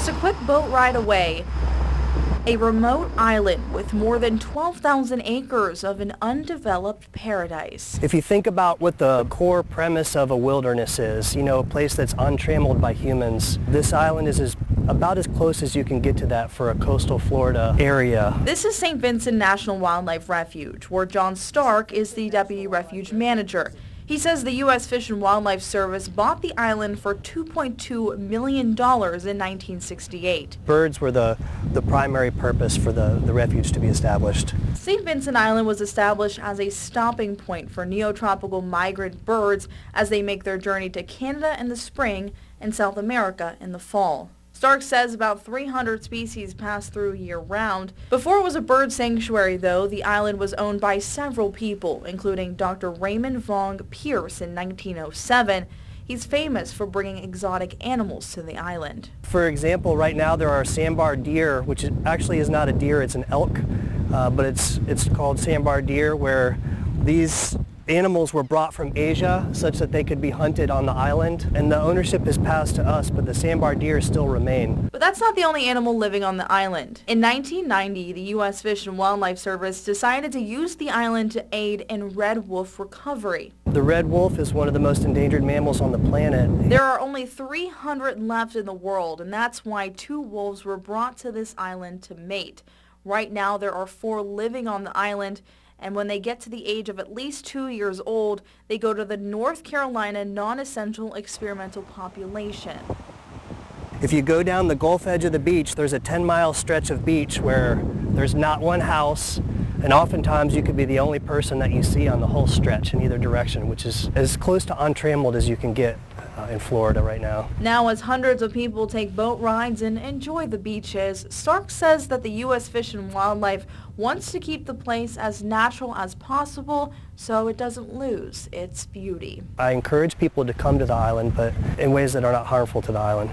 Just a quick boat ride away, a remote island with more than 12,000 acres of an undeveloped paradise. If you think about what the core premise of a wilderness is, a place that's untrammeled by humans, this island is about as close as you can get to that for a coastal Florida area. This is St. Vincent National Wildlife Refuge, where John Stark is the deputy refuge manager. He says the U.S. Fish and Wildlife Service bought the island for $2.2 million in 1968. Birds were the primary purpose for the refuge to be established. St. Vincent Island was established as a stopping point for neotropical migrant birds as they make their journey to Canada in the spring and South America in the fall. Stark says about 300 species pass through year-round. Before it was a bird sanctuary, though, the island was owned by several people, including Dr. Raymond Vaughn Pierce in 1907. He's famous for bringing exotic animals to the island. For example, right now there are sandbar deer, which actually is not a deer, it's an elk, but it's called sandbar deer, where these animals were brought from Asia such that they could be hunted on the island, and the ownership is passed to us, but the sandbar deer still remain. But that's not the only animal living on the island. In 1990, the U.S. Fish and Wildlife Service decided to use the island to aid in red wolf recovery. The red wolf is one of the most endangered mammals on the planet. There are only 300 left in the world, and that's why 2 wolves were brought to this island to mate. Right now, there are 4 living on the island, and when they get to the age of at least 2 years old, they go to the North Carolina non-essential experimental population. If you go down the Gulf edge of the beach, there's a 10-mile stretch of beach where there's not one house, and oftentimes you could be the only person that you see on the whole stretch in either direction, which is as close to untrammeled as you can get in Florida right now. Now, as hundreds of people take boat rides and enjoy the beaches, Stark says that the U.S. Fish and Wildlife wants to keep the place as natural as possible so it doesn't lose its beauty. I encourage people to come to the island, but in ways that are not harmful to the island.